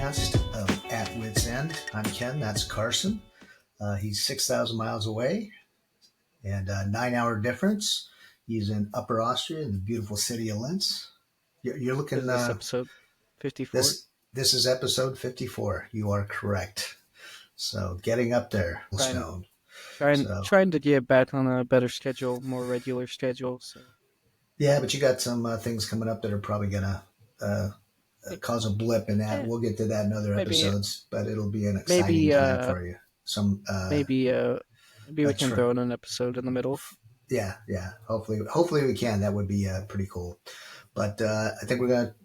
podcast of At Wits End. I'm Ken, that's Carson. He's 6,000 miles away and a 9-hour difference. He's in Upper Austria in the beautiful city of Linz. You're looking... Is this episode 54? This is episode 54. You are correct. So getting up there, Stone. Trying to get back on a better schedule, more regular schedule. So. Yeah, but you got some things coming up that are probably going to cause a blip in that. We'll get to that in other episodes, but it'll be an exciting time for you. Maybe we can throw in an episode in the middle. Yeah. Hopefully we can. That would be pretty cool. But I think we're going to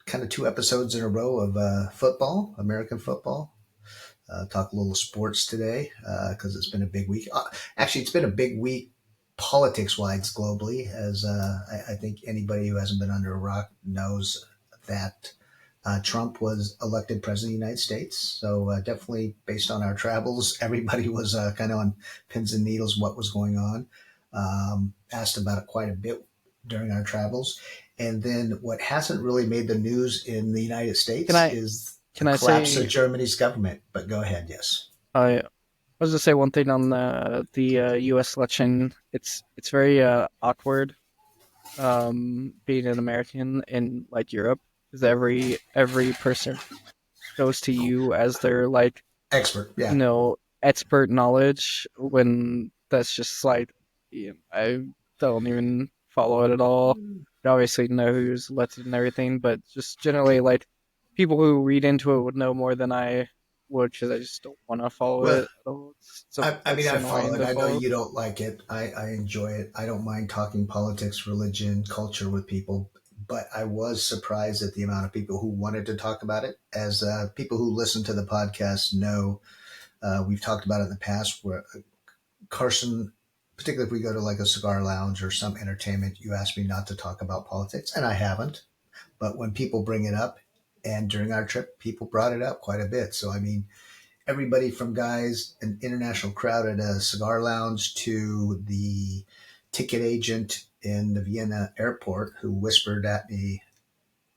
kind of 2 episodes in a row of football, American football. Talk a little sports today because it's been a big week. Actually, it's been a big week politics-wise globally, as I think anybody who hasn't been under a rock knows that Trump was elected president of the United States. So definitely based on our travels, everybody was kind of on pins and needles what was going on. Asked about it quite a bit during our travels. And then what hasn't really made the news in the United States is the collapse of Germany's government. But go ahead, yes. I was to say one thing on the U.S. election. It's very awkward being an American in like Europe, because every person goes to you as their like expert, yeah, expert knowledge, when that's just like, I don't even follow it at all. I obviously know who's elected and everything, but just generally like people who read into it would know more than I would, because I just don't want to follow it. I follow it. I know you don't like it. I enjoy it. I don't mind talking politics, religion, culture with people, but I was surprised at the amount of people who wanted to talk about it. As people who listen to the podcast know, we've talked about it in the past, where Carson, particularly if we go to like a cigar lounge or some entertainment, you ask me not to talk about politics, and I haven't. But when people bring it up, and during our trip, people brought it up quite a bit. So, I mean, everybody from guys, an international crowd at a cigar lounge, to the ticket agent in the Vienna airport who whispered at me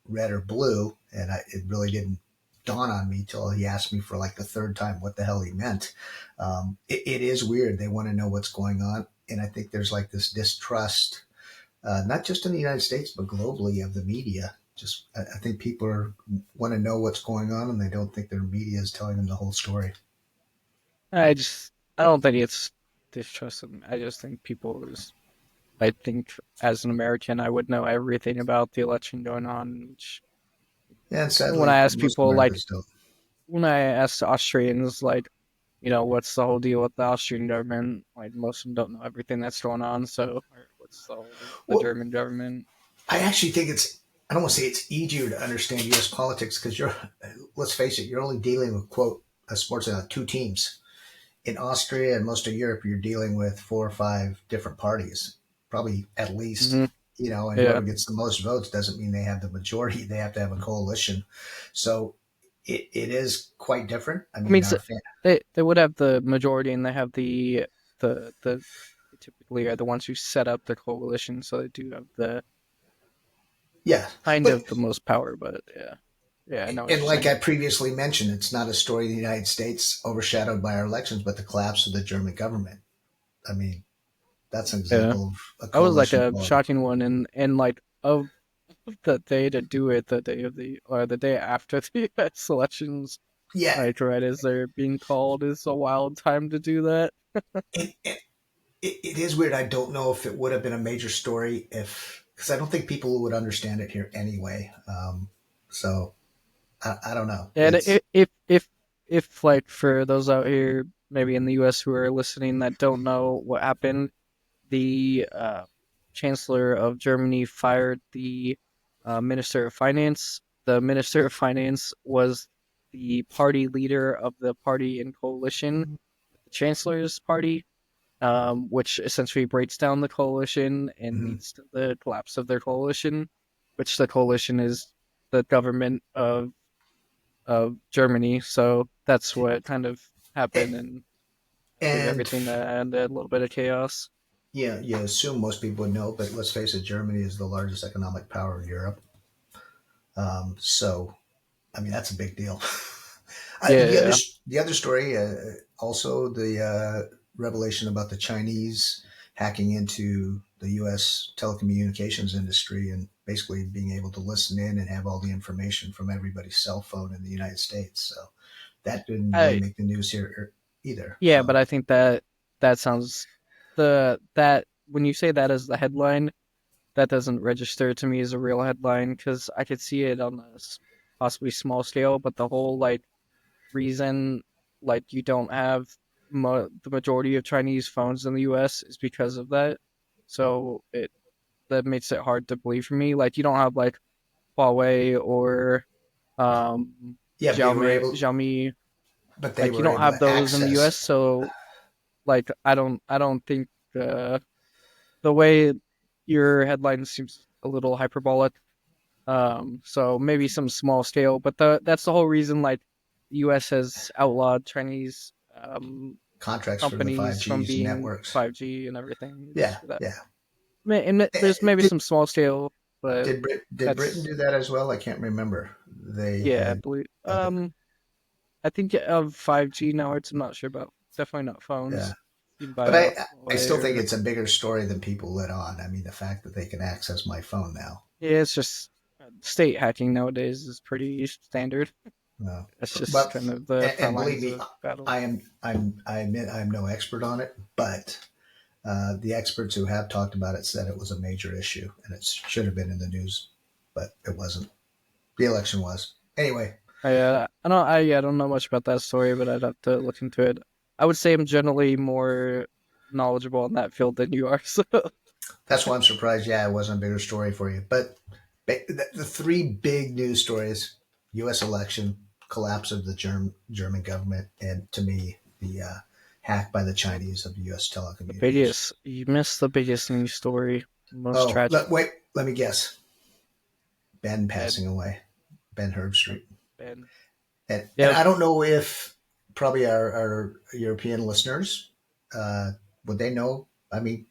red or blue. And it really didn't dawn on me till he asked me for like the 3rd time what the hell he meant. It is weird. They want to know what's going on. And I think there's like this distrust, not just in the United States, but globally, of the media. I think people want to know what's going on, and they don't think their media is telling them the whole story. I don't think it's distrust. I just think I think as an American, I would know everything about the election going on. Yeah, and sadly, when I ask people, when I ask Austrians, like, what's the whole deal with the Austrian government? Like, most of them don't know everything that's going on. So, what's the whole German government? I actually think I don't want to say it's easier to understand U.S. politics, because let's face it, you're only dealing with, quote, sports 2 teams. In Austria and most of Europe, you're dealing with 4 or 5 different parties, probably at least, and whoever gets the most votes doesn't mean they have the majority. They have to have a coalition. So it is quite different. I mean they would have the majority, and they have the typically are the ones who set up the coalition, so they do have the the most power. But I know. And like I previously mentioned, it's not a story in the United States overshadowed by our elections, but the collapse of the German government. I mean, that's an example of a coalition. That was like a shocking one, and like of the day to do it, the day after the U.S. elections. Yeah, like right as they're being called is a wild time to do that. It is weird. I don't know if it would have been a major story because I don't think people would understand it here anyway. So I don't know. And if like for those out here, maybe in the U.S. who are listening that don't know what happened, the Chancellor of Germany fired the Minister of Finance. The Minister of Finance was the party leader of the party in coalition, the Chancellor's party, which essentially breaks down the coalition and leads to the collapse of their coalition, which the coalition is the government of Germany. So that's what kind of happened, and everything that ended a little bit of chaos. Yeah, you assume most people would know, but let's face it, Germany is the largest economic power in Europe. So I mean, that's a big deal. The other Yeah, story, also the revelation about the Chinese hacking into the U.S. telecommunications industry and basically being able to listen in and have all the information from everybody's cell phone in the United States. So that didn't really I make the news here either. yeah, but So I think that that sounds that when you say that as the headline, that doesn't register to me as a real headline because I could see it on a possibly small scale, but the whole like reason like you don't have the majority of Chinese phones in the U.S. is because of that. So it that makes it hard to believe for me. Like you don't have like Huawei or yeah, they were able, Xiaomi. but they Like you were don't able have to those in the U.S. access So like I don't think the way your headline seems a little hyperbolic. So maybe some small scale, but that's the whole reason. Like, the U.S. has outlawed Chinese contracts for the companies from 5Gs being networks. 5G and everything. It's Yeah, for that. yeah. And there's maybe Did some small scale, but did Britain that's do that as well? I can't remember. They yeah. I had believe. okay, I think of 5G networks. I'm not sure about. Definitely not yeah. phones. You can But buy a I Huawei still think or it's a bigger story than people let on. I mean, the fact that they can access my phone now. yeah. It's just state hacking nowadays is pretty standard. No, That's just but kind of the front believe lines me, of battle. I admit I'm no expert on it, but the experts who have talked about it said it was a major issue and it should have been in the news, but it wasn't. The election was anyway. I don't know much about that story, but I'd have to look into it. I would say I'm generally more knowledgeable in that field than you are. So That's why I'm surprised. Yeah, it wasn't a bigger story for you, but the three big news stories: U.S. election, collapse of the German government, and to me, the hack by the Chinese of U.S. the telecommunications. biggest you missed the biggest news story, most Oh, tragic. wait, let me guess. Ben Ben, passing away. Ben Herbstreit. Ben. And Yep. I don't know if probably our European listeners uh, would they know. I mean,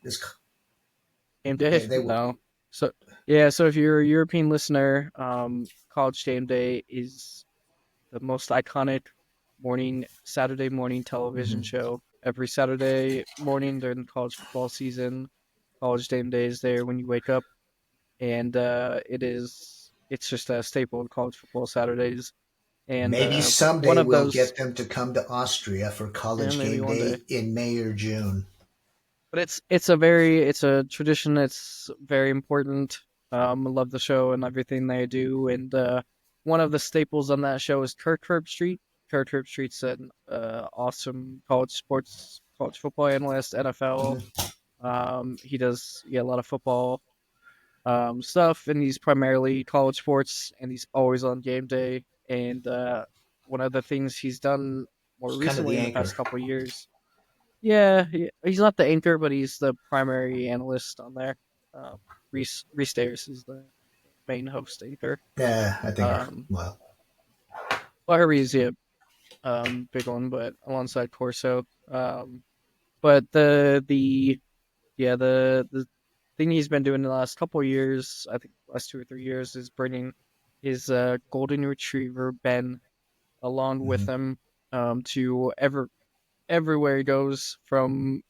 Game day? they No. So yeah, so if you're a European listener, College Game Day is the most iconic Saturday morning television mhm. show. Every Saturday morning during the college football season, College Game Day is there when you wake up, and it's just a staple of college football Saturdays. And Maybe one someday of we'll those, get them to come to Austria for yeah, college maybe game one day. day in May or June. But it's a tradition that's very important. I love the show and everything they do, and one of the staples on that show is Kirk Herbstreit. Kirk Herbstreit's an awesome college football analyst, NFL. Mhm. He does a lot of football stuff, and he's primarily college sports, and he's always on game day. And one of the things he's done more It's kind of recently the in the past anchor. couple of years, yeah, he's not the anchor, but he's the primary analyst on there. Reese Davis is the main host anchor. Yeah, I think. Um, Well, Larry's a big one, but alongside Corso. But the thing he's been doing the last couple of years, I think last 2 or 3 years, is bringing his golden retriever Ben along with mhm. him to everywhere he goes, from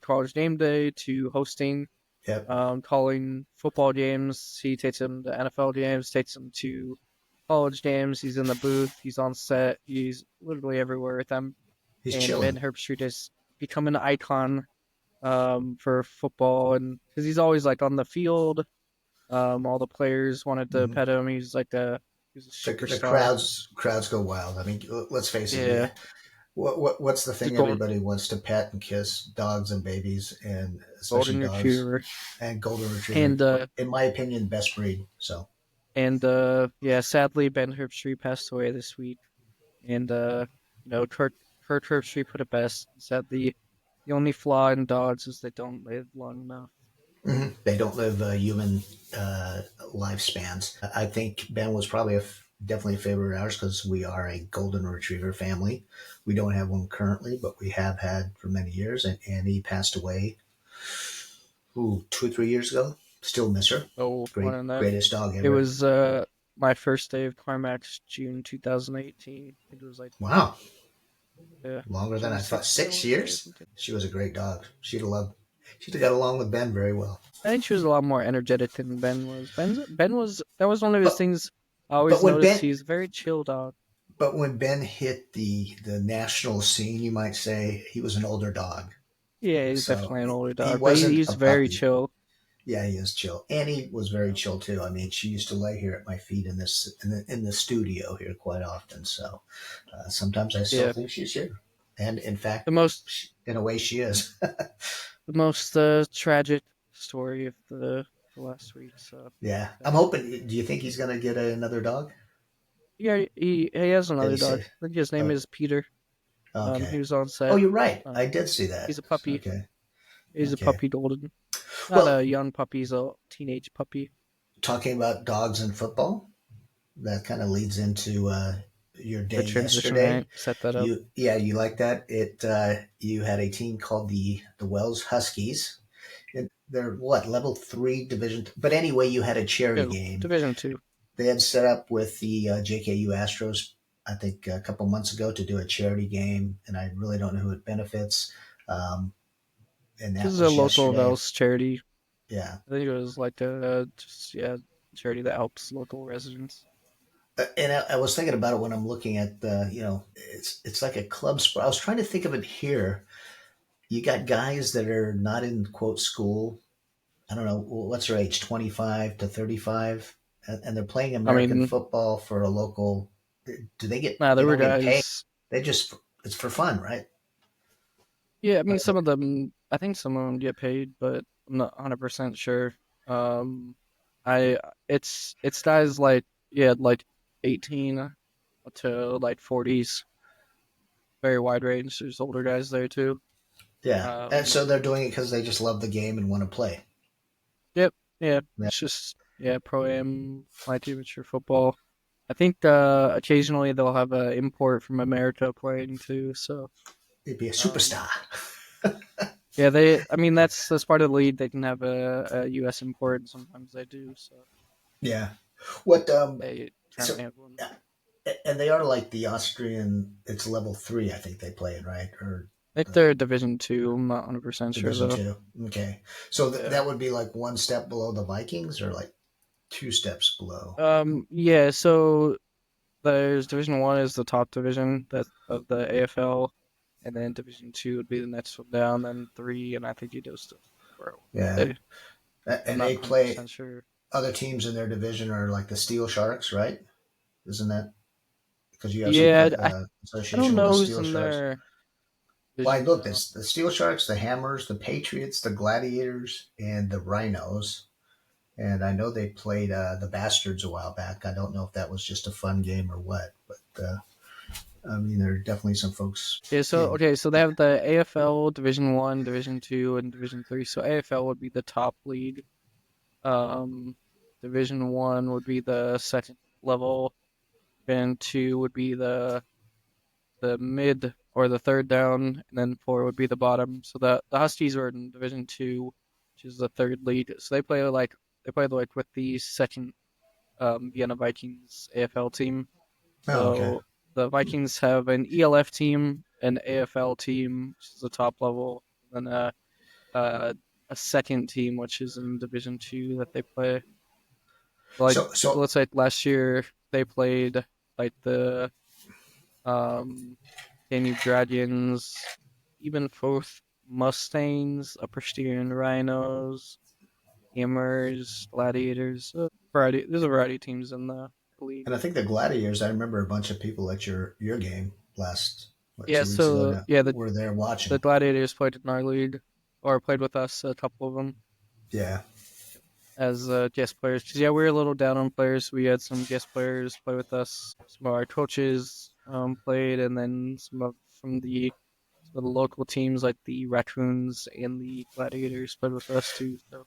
college game day to hosting, Yep. calling football games. He takes him to NFL games, takes him to college games. He's in the booth. He's on set. He's literally everywhere with them. He's And Ben chilling. Herbstreit has become an icon for football, and because he's always like on the field. All the players wanted to Mhm. pet him. He's a The superstar. crowds go wild. I mean, let's face it. Yeah, What's the he's a thing everybody wants to pet and kiss? Dogs and babies, and especially golden dogs retriever. and golden retriever. And In my opinion, best breed. So yeah, sadly Ben Herbstreit passed away this week. And Kurt Herbstreit put it best. He said the only flaw in dogs is they don't live long enough. mhm, they don't live human lifespans. I think Ben was probably definitely a favorite of ours because we are a golden retriever family. We don't have one currently, but we have had for many years, and he passed away 2 or 3 years ago. Still miss her. So more than that, Greatest dog it ever. was my first day of Climax, June 2018. I think it was like Wow, longer than June I thought. 6th, I Six want to say, or years. something. She was a great dog. She'd have got along with Ben very well. I think she was a lot more energetic than Ben was. Ben was that was one of his But things I but always when noticed. Ben He's a very chill dog. but when Ben hit the national scene, you might say he was an older dog. Yeah, he's So definitely an older he dog, but wasn't he's a very puppy. chill. Yeah, he is chill. Annie was very Yeah. chill too. I mean, she used to lay here at my feet in the studio here quite often. So sometimes I still Yeah. think she's here, and in fact, The most in a way, she is. the most tragic story of the last week. So Yeah, I'm sadly, hoping. Do you think he's gonna get another dog? yeah, he has Did another he dog. say? I think his name Oh, is Peter. okay. He was on Oh, set. you're right. I Um, did see that. he's a puppy. Okay. He's a Okay. puppy golden. Not a Well, young puppy. He's a teenage puppy. talking about dogs and football, that kind of leads into your day Good transition, right? yesterday. Set that up. You like that? You had a team called the Wells Huskies. They're what, level three division? But anyway, you had a charity Two. game. Division two. They had set up with the JKU Astros, I think, a couple months ago to do a charity game, and I really don't know who it benefits. Um, and This that is a was local yesterday. Wells charity. Yeah, I think it was like a just yeah charity that helps local residents. and I was thinking about it when I'm looking at it's like a club sport. I was trying to think of it here. You got guys that are not in quote school. I don't know what's their age, 25 to 35, and they're playing I American mean, football for a local. Do they get? nah, They there were don't get paid. guys. They just it's for fun, right? Yeah, I mean, some of them. I think some of them get paid, but I'm not 100% sure. Um, I it's guys like yeah like 18 to like 40s. Very wide range. There's older guys there too. Yeah, and Um, so they're doing it because they just love the game and want to play. yep, yeah. Yeah, It's just yeah pro am light amateur football. I think occasionally they'll have a import from America playing too. So they'd be a um, superstar. yeah, they. I mean that's part of the league. They can have a U.S. import, and sometimes they do. So Yeah. What they so currently have one. and they are like the Austrian. It's level three, I think they play it right, or I think uh, they're Division Two. I'm not 100% sure Division though. two. Okay, so Yeah. that would be like one step below the Vikings, or like two steps below. Yeah. So there's Division One is the top division that of the AFL, and then Division Two would be the next one down. Then three, and I think he goes to four. Yeah, I'm and not they 100% play sure. other teams in their division are like the Steel Sharks, right? Isn't that because you have some Yeah, I don't association with the know who's Steel in Sharks? their Well, I division looked. though. The Steel Sharks, the Hammers, the Patriots, the Gladiators, and the Rhinos. And I know they played the Bastards a while back. I don't know if that was just a fun game or what, but I mean, there are definitely some folks Yeah, so in. okay, so they have the AFL Division One, Division Two, and Division Three. So AFL would be the top league. Um, Division One would be the second level, and two would be the mid or the third down, and then four would be the bottom. So the Huskies are in Division Two, which is the third league. So they play like with the second Vienna Vikings AFL team. Oh, okay. So the Vikings have an ELF team, an AFL team, which is the top level, and then a, a second team, which is in Division Two that they play. Like so So let's say last year they played like the um Danube Dragons, even Forth Mustangs, Upper Styrian Rhinos, Hammers, Gladiators. Variety. There's a variety of teams in the league. and I think the Gladiators. I remember a bunch of people at your game last Yeah. 2 weeks ago. So Now yeah, were there the watching. Gladiators played in our league, or played with us. A couple of them Yeah. as guest players. Cause yeah, we were a little down on players. We had some guest players play with us. Some of our coaches played, and then some of the local teams like the Raccoons and the Gladiators played with us too. So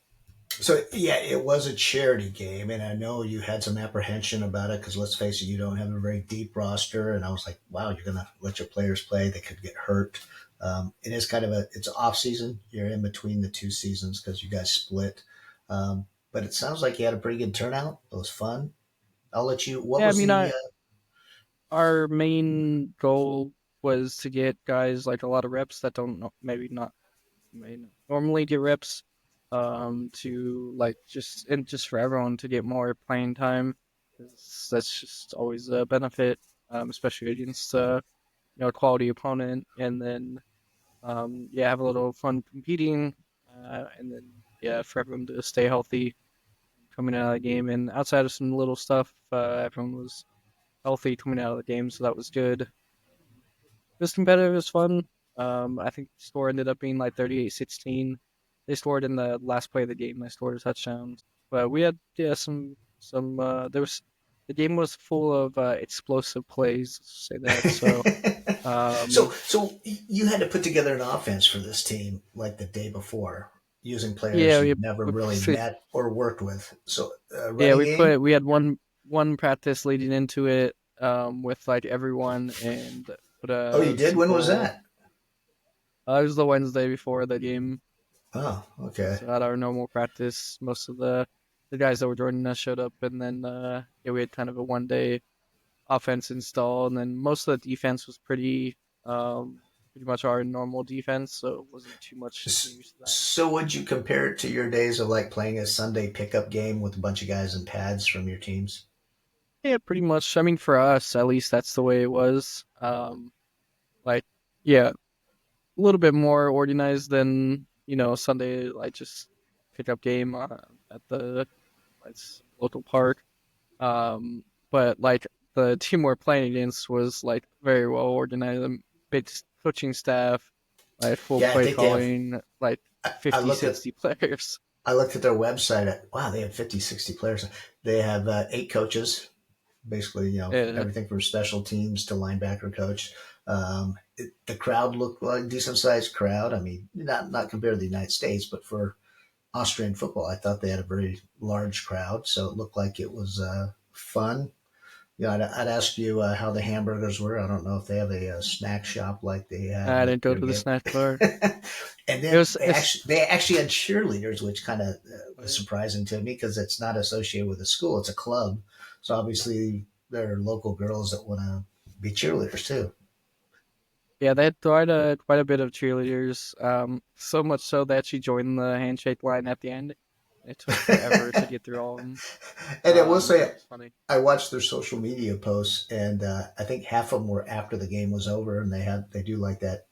So yeah, it was a charity game, and I know you had some apprehension about it because let's face it, you don't have a very deep roster. And I was like, wow, you're gonna let your players play; they could get hurt. It is kind of it's off season. You're in between the two seasons because you guys split. But it sounds like you had a pretty good turnout. It was fun. I'll let you. What Yeah, I was mean, the? our main goal was to get guys like a lot of reps that don't know, maybe not may not normally get reps, to like just for everyone to get more playing time. 'Cause that's just always a benefit, especially against a quality opponent, and then yeah, have a little fun competing, and then yeah, for everyone to stay healthy coming out of the game. And outside of some little stuff, everyone was healthy coming out of the game, so that was good. It was competitive, it was fun. I think the score ended up being like 38-16. They scored in the last play of the game. They scored a touchdown, but we had yeah some there was the game was full of explosive plays. Say that. So So um, so you had to put together an offense for this team like the day before, using players yeah, you've never really we met or worked with. So yeah, running game. we had one practice leading into it, with like everyone, and put Oh, you a did. When was simple. that? It was the Wednesday before the game, Oh, okay. so at our normal practice, most of the guys that were joining us showed up, and then yeah, we had kind of a 1 day offense install, and then most of the defense was pretty much our normal defense, so it wasn't too much change to that. So would you compare it to your days of like playing a Sunday pickup game with a bunch of guys in pads from your teams? Yeah, pretty much. I mean, for us, at least that's the way it was. Like, yeah, a little bit more organized than Sunday, like just pickup game at the like, local park. Um, but like the team we're playing against was like very well organized, and big coaching staff, like full Yeah, I play think they have. calling, like I 50, looked at 60 players. I looked at their website. Wow, they have 50, 60 players. They have 8 coaches, basically, Yeah, everything from special teams to linebacker coach. The crowd looked like a decent sized crowd. I mean, not compared to the United States, but for Austrian football, I thought they had a very large crowd. So it looked like it was fun. I'd ask you how the hamburgers were. I don't know if they have a snack shop like they had I with didn't go their to the game. snack bar. And It then was it's they actually had cheerleaders, which kind of was yeah. surprising to me because it's not associated with a school; it's a club. So obviously, there are local girls that want to be cheerleaders too. Yeah, they had quite a bit of cheerleaders. So much so that she joined the handshake line at the end. It took forever to get through all of them. And I will But say, it was funny. I watched their social media posts, and I think half of them were after the game was over, and they do like that.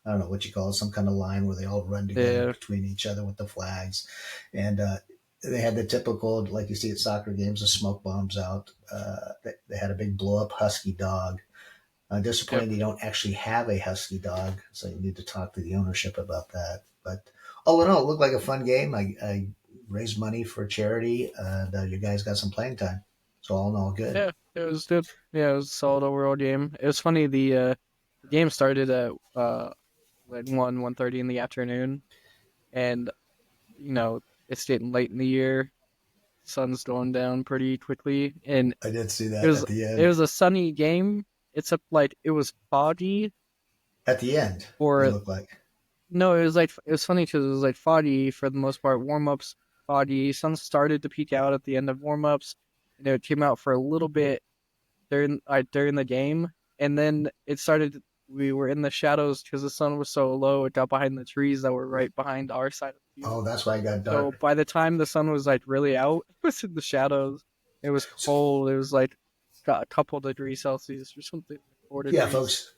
I don't know what you call it, some kind of line where they all run together Yeah, between each other with the flags, and they had the typical, like you see at soccer games, the smoke bombs out. They had a big blow up husky dog. yep. Disappointed you don't actually have a husky dog, so you need to talk to the ownership about that. But all in all, it looked like a fun game. I raised money for charity, and you guys got some playing time. So all in all, good. Yeah, it was good. Yeah, it was a solid overall game. It was funny. The game started at like 1:30 in the afternoon, and it's getting late in the year. Sun's going down pretty quickly, and I did see it that was at the it end. was a sunny game. Except like it was foggy At the end, it for looked like. no, it was like it was funny because it was like foggy for the most part. Warm ups foggy. Sun started to peek out at the end of warm ups, and it came out for a little bit during the game, and then it started. We were in the shadows because the sun was so low. It got behind the trees that were right behind our side of the field. Oh, that's why it got So dark. by the time the sun was like really out, it was in the shadows. It was So, cold. It was like got a couple degrees Celsius or something, like yeah, 4 degrees. folks,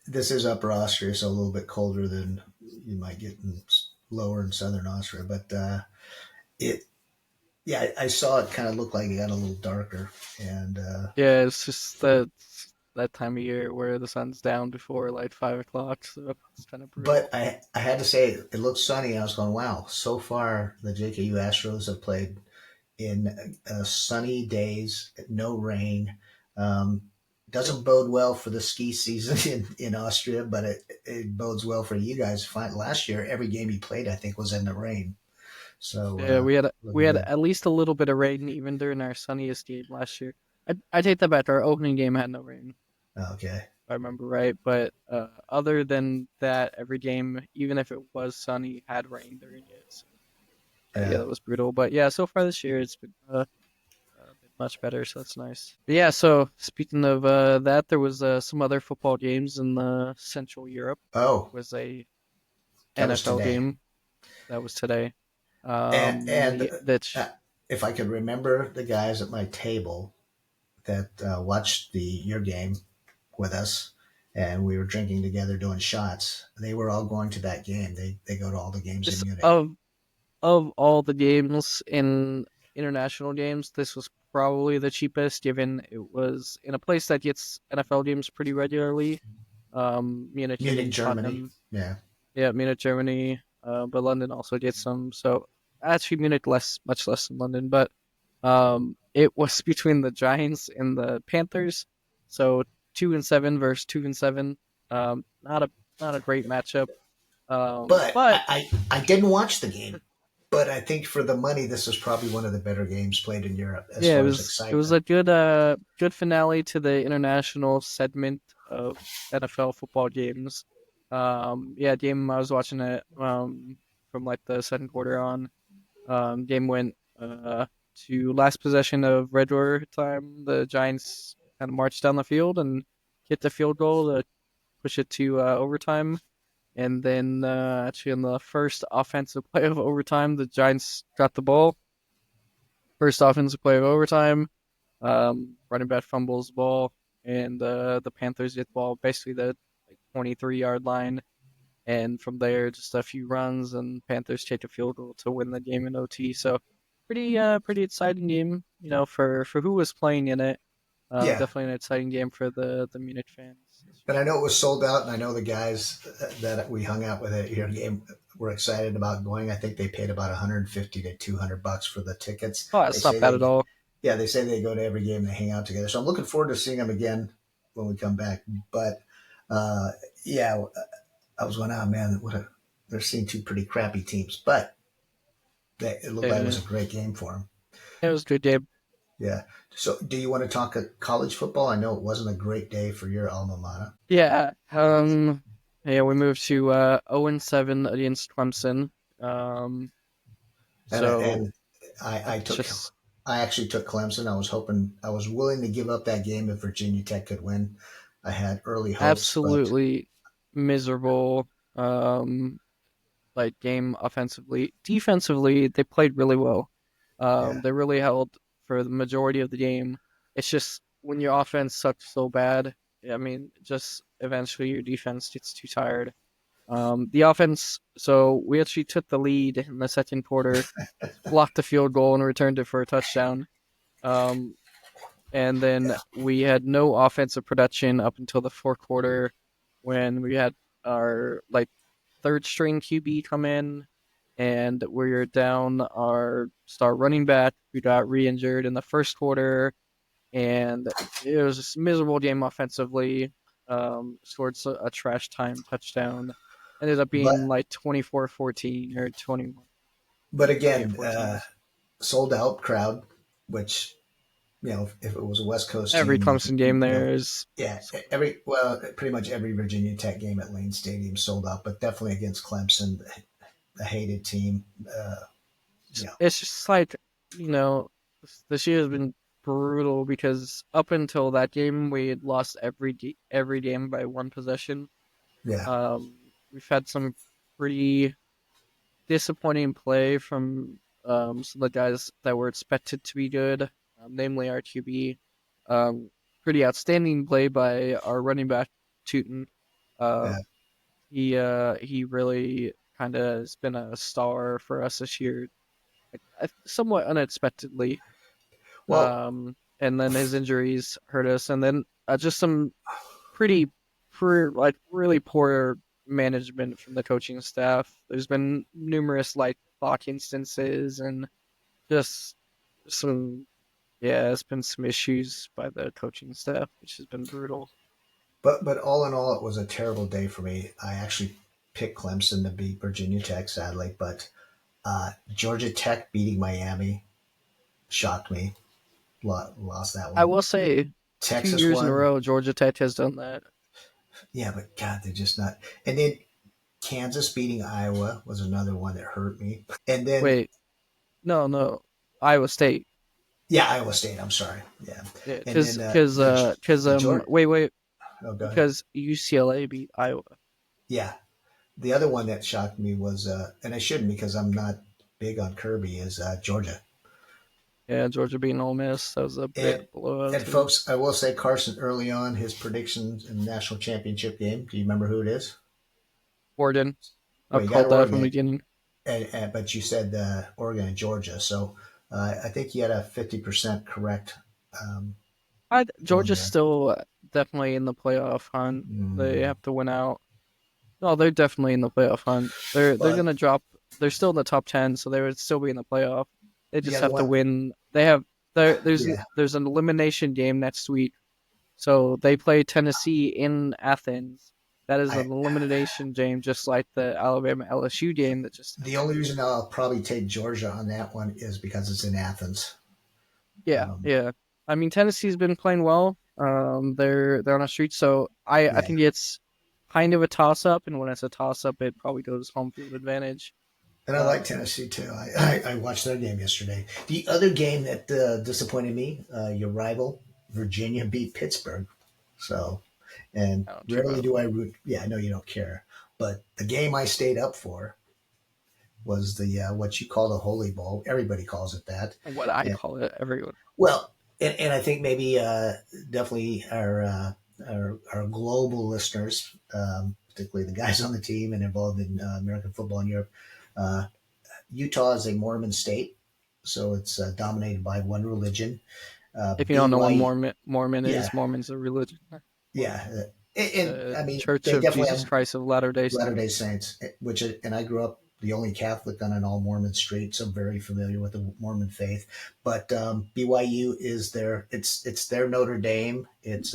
this is Upper Austria, so a little bit colder than you might get in lower in Southern Austria. But it, yeah, I saw it kind of look like it got a little darker, and Yeah, it's just that time of year where the sun's down before like 5 o'clock, so it's kind of but brutal. I had to say it looked sunny. I was going, wow. So far, the JKU Astros have played in sunny days, no rain. Um, Yep. doesn't bode well for the ski season in Austria, but it bodes well for you guys. Last year, every game you played, I think, was in the rain. So Yeah, we looking had good. at least a little bit of rain even during our sunniest game last year. I take that back. Our opening game had no rain, Okay. if I remember right. But other than that, every game, even if it was sunny, had rain during it. So, yeah, Yeah. that was brutal. But yeah, so far this year, it's been much better, so that's nice. But yeah, so speaking of that, there was some other football games in Central Europe. Oh, Was a that was NFL today. game that was today. And That's uh, if I could remember the guys at my table that watched the your game with us, and we were drinking together doing shots. They were all going to that game. They go to all the games in this Munich. of all the games in international games, this was probably the cheapest, given it was in a place that gets NFL games pretty regularly. Munich Munich, and Germany. Tottenham. Yeah, Yeah, Munich, Germany. But London also gets some. So actually, Munich much less than London. But it was between the Giants and the Panthers. So 2-7 versus 2-7. Not a great matchup. but But I didn't watch the game. But I think for the money, this was probably one of the better games played in Europe as yeah, far as it was excitement. a good finale to the international segment of NFL football games. Yeah, game I was watching it from like the second quarter on. Game went to last possession of Red Door time. The Giants kind of marched down the field and hit the field goal to push it to overtime. And then actually in the first offensive play of overtime, the Giants got the ball. First offensive play of overtime, running back fumbles the ball, and the Panthers get the ball basically the 23-yard line. And from there, just a few runs, and Panthers take a field goal to win the game in OT. So pretty exciting game, for who was playing in it. Yeah, Definitely an exciting game for the Munich fans this but year. I know it was sold out, and I know the guys that we hung out with at your game were excited about going. I think they paid about 150 to $200 for the tickets. Oh, They that's not say bad at they all. Yeah, they say they go to every game and they hang out together. So I'm looking forward to seeing them again when we come back. But uh, yeah, I was going, oh man, they're seeing two pretty crappy teams, but it looked like it was Yeah, a great game for them. it was a good game. Yeah. So do you want to talk college football? I know it wasn't a great day for your alma mater. Yeah. Yeah, we moved to 0-7 against Clemson. Um, so And I it's took just I actually took Clemson. I was willing to give up that game if Virginia Tech could win. I had early hopes, but absolutely miserable. Like game offensively, defensively they played really well. yeah, They really held for the majority of the game. It's just when your offense sucks so bad, I mean, just eventually your defense gets too tired. The offense, so we actually took the lead in the second quarter, blocked the field goal, and returned it for a touchdown. Um, and then we had no offensive production up until the fourth quarter when we had our like third string QB come in and we were down our star running back who got re-injured in the first quarter, and it was a miserable game offensively. Scored a trash time touchdown, ended up but being like 24-14 or 21, but again, 28-14. sold out crowd, which if it was a West Coast Every team, Clemson game there is yeah, sold out. pretty much every Virginia Tech game at Lane Stadium sold out, but definitely against Clemson, a hated team. Yeah, It's just like, you know, this year has been brutal because up until that game we had lost every game by one possession. yeah, We've had some pretty disappointing play from some of the guys that were expected to be good, namely our QB. Um, Pretty outstanding play by our running back Tootin. Uh, yeah. he really kind of has been a star for us this year, somewhat unexpectedly. Well, And then his injuries hurt us, and then just some pretty, like really poor management from the coaching staff. There's been numerous like clock instances and just some, yeah, it's been some issues by the coaching staff, which has been brutal. but all in all, it was a terrible day for me. I actually picked Clemson to beat Virginia Tech, sadly, but Georgia Tech beating Miami shocked me. Lost that I one. will say, two Texas years in a won. row, Georgia Tech has done that. Yeah, but God, they're just not. And then Kansas beating Iowa was another one that hurt me. And then Wait, no, Iowa State. Yeah, Iowa State. I'm sorry. Yeah, Yeah, and then the Georgia. wait, Oh, go ahead. because UCLA beat Iowa. Yeah, the other one that shocked me was, and I shouldn't because I'm not big on Kirby, is Georgia. Yeah, Georgia beating Ole Miss. That was a big And blowout and too. folks, I will say Carson early on his predictions in the national championship game. Do you remember who it is? Oregon. Well, I've you got called that from the Oregon, beginning. but you said Oregon and Georgia. So I think you had a 50% correct um, going Georgia's there. still definitely in the playoff hunt. They Mm. have to win out. No, they're definitely in the playoff hunt. They're But gonna drop. They're still in the top 10, so they would still be in the playoff. They just yeah, the have to one, win. They have yeah, there's an elimination game next week, so they play Tennessee in Athens. That is I an elimination game, just like the Alabama LSU game that just the happened. only reason I'll probably take Georgia on that one is because it's in Athens. Yeah, Um, yeah. I mean, Tennessee's been playing well. They're on a streak, so I yeah, think it's kind of a toss up, and when it's a toss up, it probably goes home field advantage. and I like Um, Tennessee too. I watched their game yesterday. The other game that disappointed me, your rival Virginia beat Pittsburgh. So, and I don't care rarely about do I root. Yeah, I know you don't care, but the game I stayed up for was the what you call the Holy Bowl. Everybody calls it that. what I And, call it. Everyone. well, and I think maybe definitely our global listeners, particularly the guys on the team and involved in American football in Europe. Uh, Utah is a Mormon state, so it's dominated by one religion. If you don't know what BYU, Mormon yeah, is, Mormon's a religion. yeah, Mormon, and the I mean Church they of definitely Jesus have Christ of Latter Day Latter Day Saints. Saints, which and I grew up the only Catholic on an all Mormon street, so I'm very familiar with the Mormon faith. But BYU is their it's their Notre Dame. It's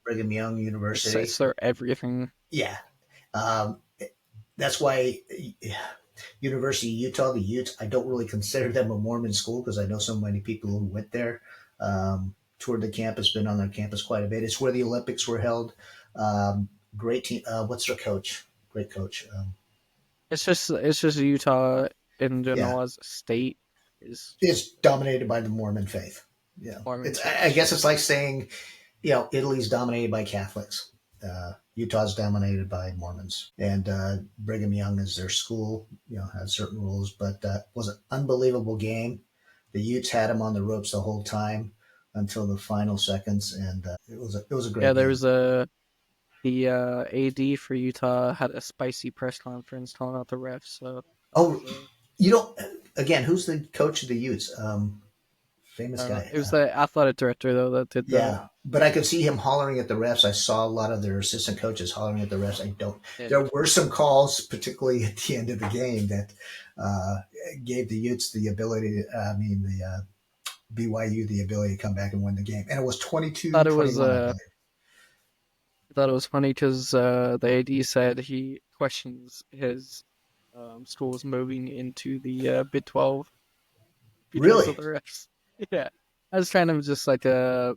Brigham Young University. It's their everything. Yeah, um, that's why University of Utah, the Utes. I don't really consider them a Mormon school because I know so many people who went there. Toured the campus, been on their campus quite a bit. It's where the Olympics were held. Great team. What's their coach? Great coach. It's just Utah in Yeah, general as a state is just it's dominated by the Mormon faith. Yeah, Mormon it's. I church. guess it's like saying, Italy's dominated by Catholics. Utah's dominated by Mormons, and Brigham Young is their school. Has certain rules, but it was an unbelievable game. The Utes had him on the ropes the whole time until the final seconds, and it was a Yeah, great there game. was the AD for Utah had a spicy press conference calling out the refs. So that Oh, was you don't. Again, who's the coach of the Utes? I Famous don't know. guy. It was the athletic director though that did that. Yeah, but I could see him hollering at the refs. I saw a lot of their assistant coaches hollering at the refs. I don't. Yeah, There were some calls, particularly at the end of the game, that uh, gave the Utes the ability. The BYU the ability to come back and win the game, and it was thought it was 22-21, I believe. I thought it was funny because the AD said he questions his schools moving into the Big 12 because Really, of the refs. Yeah, I was trying to just like a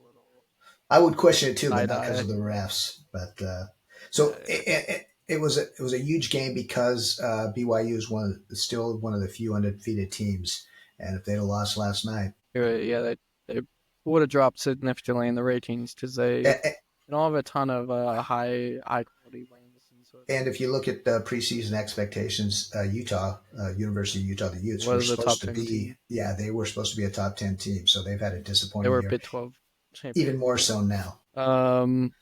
little I would question it too, but side not because eye. of the refs. But Yeah, so it was a huge game because BYU is still one of the few undefeated teams, and if they'd have lost last night. yeah, they would have dropped significantly in the ratings because they don't have a ton of high quality wings, and so And if you look at the preseason expectations, University of Utah, the it Utes were was a top supposed to 10 be, team. yeah, they were supposed to be a top 10 team. So they've had a They disappointing were year, Big 12 even more champions. so now. Um,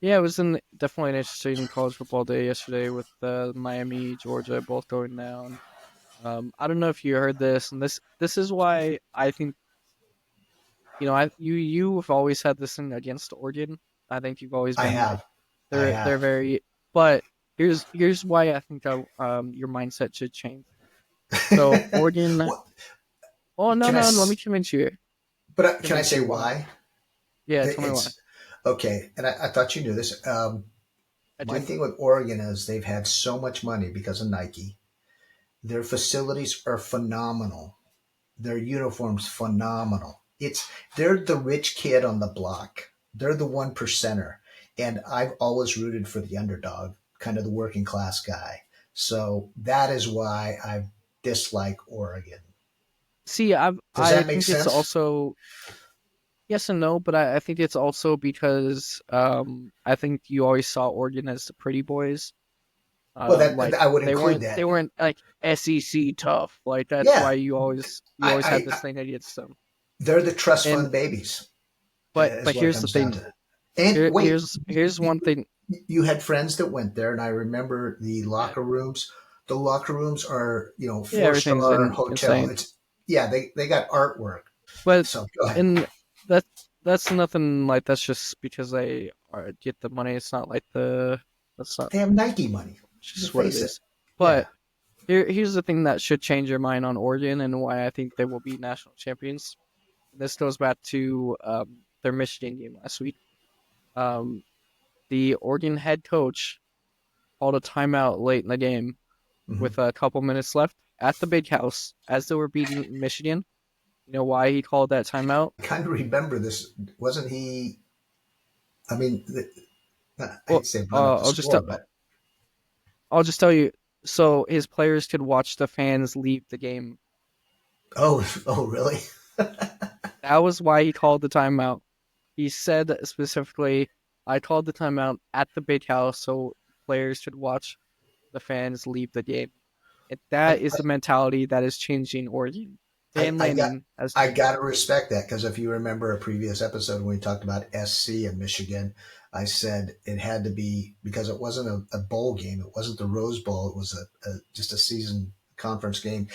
yeah, it was definitely an interesting college football day yesterday with Miami, Georgia both going down. I don't know if you heard this, and this is why I think you've always had this thing against Oregon. I think you've always I been like have. I they're have. very, but here's why I think your mindset should change. So Oregon. What, Oh no can I, no, let me convince you. but can I Convince say you why. why? Yeah, tell me why. It's okay. And I thought you knew this. I My do. thing with Oregon is they've had so much money because of Nike. Their facilities are phenomenal. Their uniforms phenomenal. They're the rich kid on the block. They're the one percenter. And I've always rooted for the underdog, kind of the working class guy. So that is why I dislike Oregon. See, Does I that make think it's sense? also yes and no, but I think it's also because I think you always saw Oregon as the pretty boys. Well, that Like I would include they that. weren't like SEC tough. Like that's Yeah, why you always had I this thing against them. they're the trust And fund babies, is what it here's the comes down thing. to. And wait, Here's one thing. you had friends that went there, and I remember the Yeah, locker rooms. The locker rooms are, yeah, four everything's star hotel. insane. It's yeah, they got artwork. But So go ahead. and that that's nothing like that's just because they are get the money. It's not like that's not They have Nike money. it's You just what it face it. is. Yeah, But here's the thing that should change your mind on Oregon and why I think they will be national champions. This goes back to their Michigan game last week. Um, the Oregon head coach called a timeout late in the game hmm with a couple minutes left at the Big House as they were beating Michigan. You know why he called that timeout? I kind of remember this. Wasn't he? I mean, I hate Well, to say run up the score, but I'll just tell you. So his players could watch the fans leave the game. oh, oh, really? That was why he called the timeout. He said specifically, "I called the timeout at the Big House so players could watch the fans leave the game." And that I, is the mentality that is changing Oregon. I, Dan I got Lanning has I changed got to it. respect that because if you remember a previous episode when we talked about SC and Michigan, I said it had to be because it wasn't a bowl game. It wasn't the Rose Bowl. It was just a season conference game.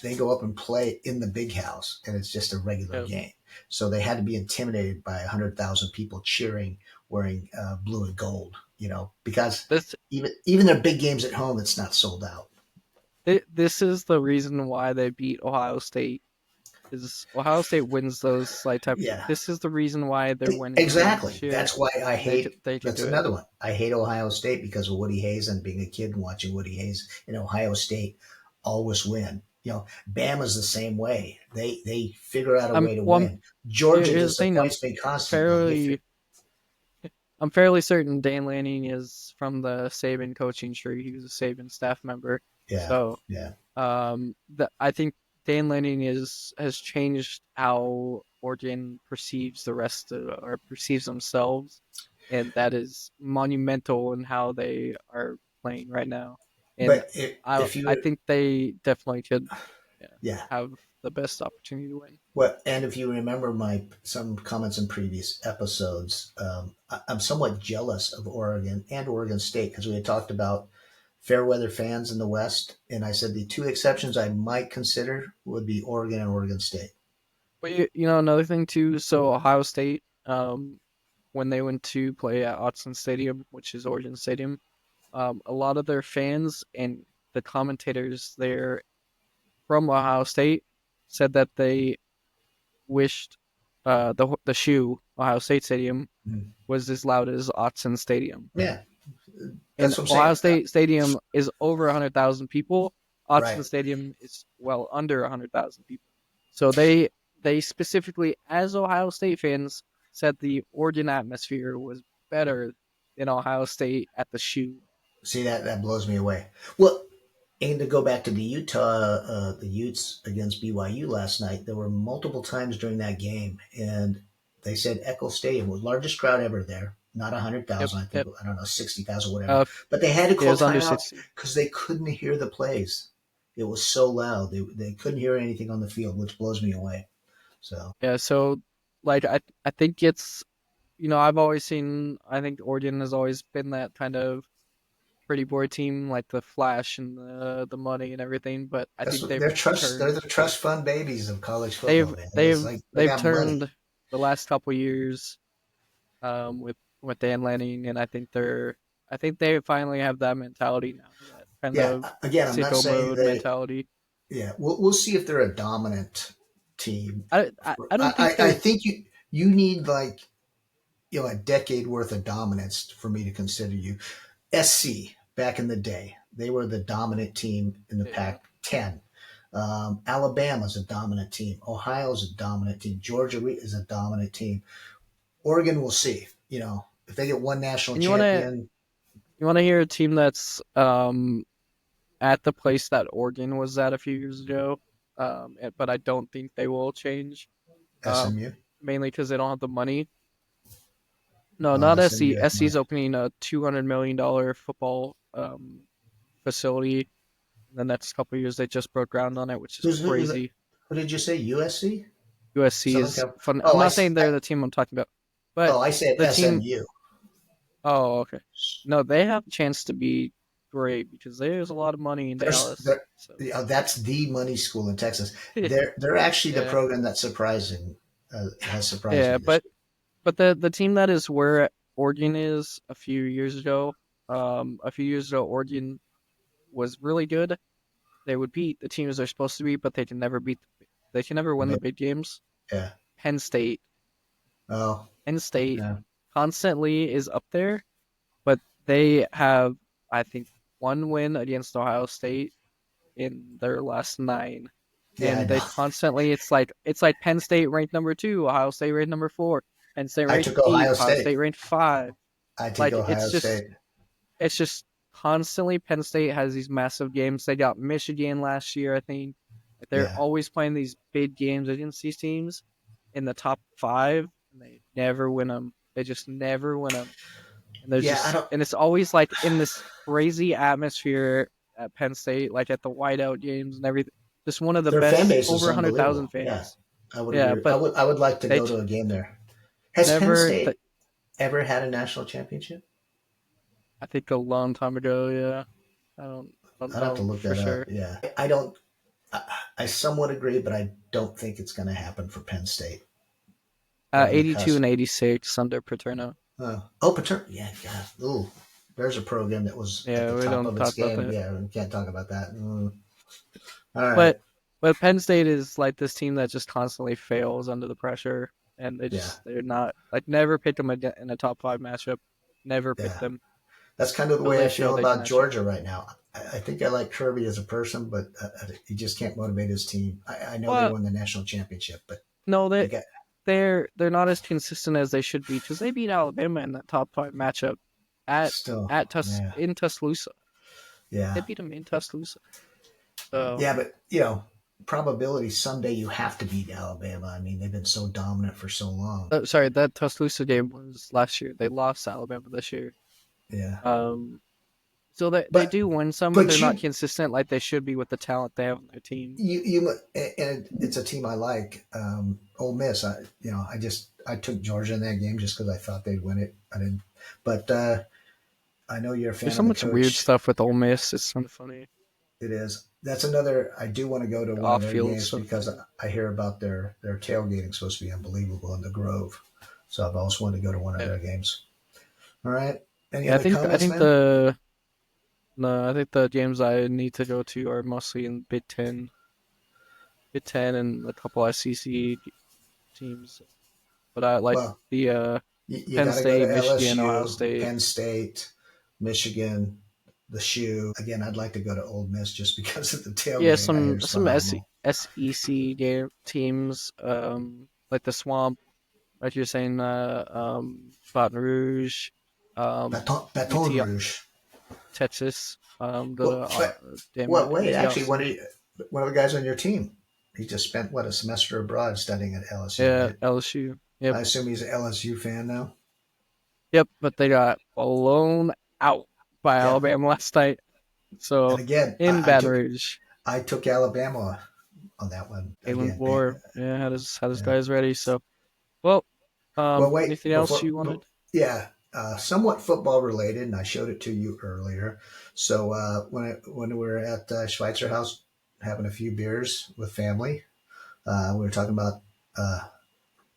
They go up and play in the Big House, and it's just a regular Yeah. game. So they had to be intimidated by 100,000 people cheering, wearing blue and gold. Because This even their big games at home, it's not sold out. this is the reason why they beat Ohio State. Is Ohio State wins those like type. Yeah, This is the reason why they're winning games exactly. this year, That's why I and hate. they could That's do it. another one. I hate Ohio State because of Woody Hayes and being a kid and watching Woody Hayes and Ohio State always win. Bama's the same way. They figure out a way to Well, win. Georgia here's the thing. disappoints me constantly. Fairly I'm fairly certain Dan Lanning is from the Saban coaching tree. He was a Saban staff member, Yeah, so yeah. I think Dan Lanning has changed how Oregon perceives the rest of, or perceives themselves, and that is monumental in how they are playing right now. And But if I you, think they definitely could, yeah, yeah. have the best opportunity to win. Well, and if you remember my some comments in previous episodes, I'm somewhat jealous of Oregon and Oregon State because we had talked about fair weather fans in the West, and I said the two exceptions I might consider would be Oregon and Oregon State. But you know another thing too. So Ohio State, when they went to play at Autzen Stadium, which is Oregon Stadium, a lot of their fans and the commentators there from Ohio State said that they wished the shoe Ohio State Stadium Mm. was as loud as Autzen Stadium. Yeah, And that's what I'm Ohio saying. State Stadium is over 100,000 people. Right. Autzen Stadium is well under 100,000 people. So they specifically, as Ohio State fans, said the Oregon atmosphere was better than Ohio State at the shoe. See that blows me away. Well, and to go back to the the Utes against BYU last night, there were multiple times during that game, and they said Echo Stadium was largest crowd ever there. Not Yep, 100,000, I think. yep. I don't know, 60,000, whatever. Uh, But they had to it call was under timeout 60. because they couldn't hear the plays. It was so loud. They couldn't hear anything on the field, which blows me away. So Yeah, so like I think it's I've always seen I think Oregon has always been that kind of pretty boy team, like the flash and the money and everything. But I that's think what they've they're turned the trust fund babies of college football, man. It's like they they've got money. turned the last couple years with Dan Lanning, and I think they finally have that mentality now, that kind Yeah. of Again, I'm not sicko saying mode they. mentality. Yeah, we'll see if they're a dominant team. I don't think I they're think you need like a decade worth of dominance for me to consider you. SC back in the day, they were the dominant team in the yeah. Pac-10. Alabama's a dominant team. Ohio's a dominant team. Georgia is a dominant team. Oregon, we'll see. If they get one national And champion, you want to hear a team that's at the place that Oregon was at a few years ago? but I don't think they will change. SMU. Mainly because they don't have the money. No, Oh, not SMU SC. has SC money. is opening a $200 million football facility in the next couple of years. They just broke ground on it, which is Who crazy. who did you say? USC? USC Southern is Cal. fun. I'm Oh, not saying they're the team I'm talking about, but I said the team. SMU. Oh, okay. No, they have a chance to be great because there's a lot of money in Dallas. There, So yeah, that's the money school in Texas. They're actually the yeah, program that's surprising has surprised yeah, me this but the team that is where Oregon is a few years ago, Oregon was really good. They would beat the teams they're supposed to beat, but they can never win the year. big games. Yeah. Penn State, Oh, Penn State yeah. constantly is up there, but they have, I think, one win against Ohio State in their last nine. Yeah, I And they know. constantly it's like Penn State ranked number two, Ohio State ranked number four, Penn State I ranked took eight, Ohio Ohio State. State ranked five. I took Like Ohio State. it's just constantly Penn State has these massive games. They got Michigan last year, I think. They're Yeah. always playing these big games against these teams in the top five, and they never win them. They just never win them. And there's Yeah, I just don't and it's always like in this crazy atmosphere at Penn State, like at the whiteout games and everything. Just one of the their fan best, base is over 100,000 unbelievable. Yeah. fans. I would Yeah, agree. but I would like to they go to a game there. Has Penn never. State ever had a national championship? I think a long time ago. Yeah, I don't I'd have to know look for that up. sure. Yeah. I don't I, I somewhat agree, but I don't think it's going to happen for Penn State. They're on the 82 cusp. and 86 under Paterno. Paterno. Yeah, God. Ooh, there's a program that was at Yeah, the we top don't of its talk about game. that. Yeah, we can't talk about that. All right. But Penn State is like this team that just constantly fails under the pressure, and Yeah, they're not like never pick them in a top five matchup. Never pick yeah. them That's kind of the until way they I show feel they can about actually. Georgia right now. I think I like Kirby as a person, but he just can't motivate his team. I know they Well, won the national championship, but no, they got they're not as consistent as they should be because they beat Alabama in that top five matchup at still, yeah, In Tuscaloosa. They yeah, beat them in Tuscaloosa. So yeah. But probability someday you have to beat Alabama. I mean, they've been so dominant for so long. sorry, that Tuscaloosa game was last year. They lost to Alabama this year. Yeah, Um, so they but do win some, but they're but not you consistent like they should be with the talent they have on their team. and it's a team I like. Ole Miss. I took Georgia in that game just because I thought they'd win it. I didn't, but I know you're a There's fan so of the much weird coach. stuff with Ole Miss. It's kind of funny. It is. That's another. I do want to go to The one of off their field games stuff. because I hear about their tailgating supposed to be unbelievable in the Grove. So I've always wanted to go to one of Yeah. their games. All right. Any Yeah, other I comments, think man? the no, I think the games I need to go to are mostly in Big Ten, and a couple SEC teams. But I like Well, the you Penn got to go State, to Michigan, Ohio LSU, State. Penn State, Michigan, the Shoe. Again, I'd like to go to Ole Miss just because of the Yeah, tailgating. I hear it's phenomenal. SEC game teams, like the Swamp, like you're saying, Baton Rouge, Baton UT Rouge. Texas, Well, wait. Actually, UTLC. one of the guys on your team, he just spent a semester abroad studying at LSU, Yeah, right? LSU. Yep, I assume he's an LSU fan now. yep. But they got blown out by Yeah, Alabama last night. and So again, in Baton Rouge, I took Alabama on that one Kalen again. Moore, yeah, had his Yeah. guys ready. So well, Well, wait anything else before. you wanted? Yeah, somewhat football related, and I showed it to you earlier. So when we were at Schweitzer House having a few beers with family, we were talking about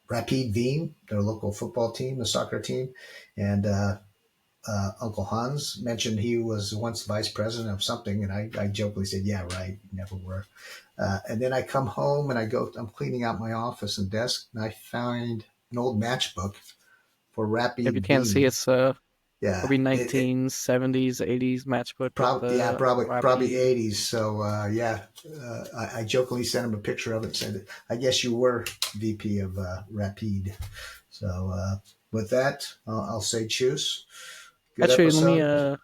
Rapid Wien, their local football team, the soccer team, and Uncle Hans mentioned he was once vice president of something, and I jokingly said, "Yeah, right, you never were." And then I come home and I'm cleaning out my office and desk, and I find an old matchbook for If you Rapid can't see, Wien. it's Yeah, probably 1970s, 80s match put with the probably Rapide. 80s. So I jokingly sent him a picture of it and said, "I guess you were VP of Rapide." So with that, I'll say choose. Good Actually, episode.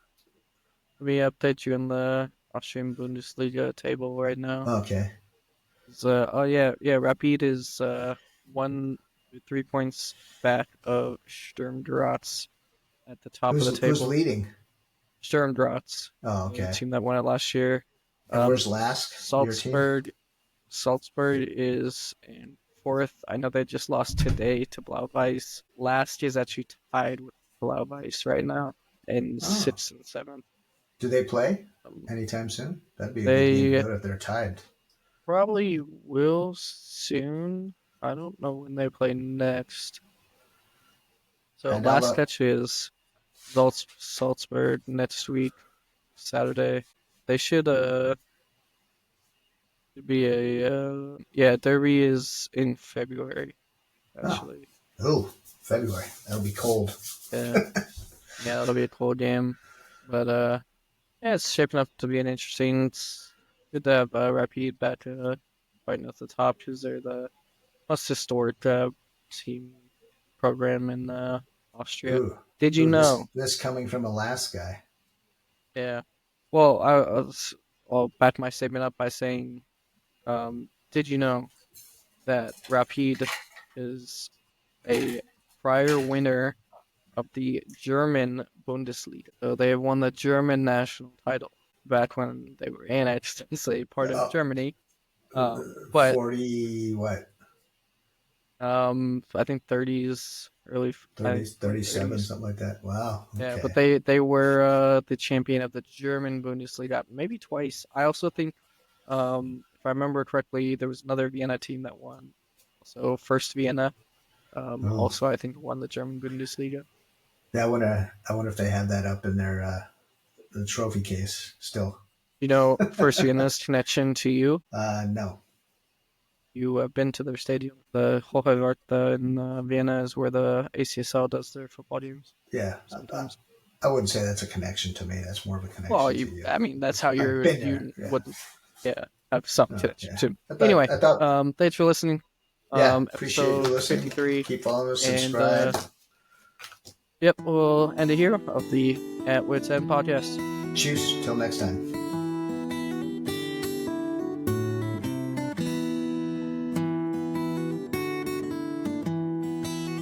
let me update you on the Austrian Bundesliga table right now. Okay. Rapid is 3 points back of Sturm Graz at the top of the Who's table. leading? Sturm Graz, Oh, the okay. team that won it last year. And where's Lask? Your team? Salzburg is in fourth. I know they just lost today to Blau-Weiß. Last is actually tied with Blau-Weiß right now and Oh, sits in seventh. do they play Um, anytime soon? That'd be a good game to they go to if they're tied. probably will soon. I don't know when they play next. So And how last about catch is Salzburg next week, Saturday. They should be Derby is in February oh actually. oh February? That'll be cold. Yeah, yeah, that'll be a cool game. But yeah, it's shaping up to be an interesting. It's good to have Rapid back fighting at the top because they're the most historic team program in Austria. Ooh, Did you ooh, know? this coming from a Lask guy. Yeah. Well, I'll back my statement up by saying, did you know that Rapid is a prior winner of the German Bundesliga? So they have won the German national title back when they were annexed as a part of Oh, Germany. But 40 what? I think 30s, I 30, think early 37, 30s. something like that. Wow. Yeah, but Okay. they were the champion of the German Bundesliga maybe twice. I also think, if I remember correctly, there was another Vienna team that won. So first Vienna, Oh, also I think won the German Bundesliga. yeah. I wonder if they have that up in their the trophy case still. You know, first Vienna's connection to you. No. You have been to their stadium. The Hochewart in Vienna is where the ACSL does their football games Yeah. sometimes. I wouldn't say that's a connection to me. That's more of a Well, connection to you. I mean, that's how I've been there. you Yeah. would, yeah, have some Oh, connection yeah. to. I thought. Anyway, I thought. thanks for listening. Yeah. Appreciate you Episode listening. 53, Keep following us. and Subscribe. yep, we'll end it here of the At Wits End podcast. Cheers. Till next time.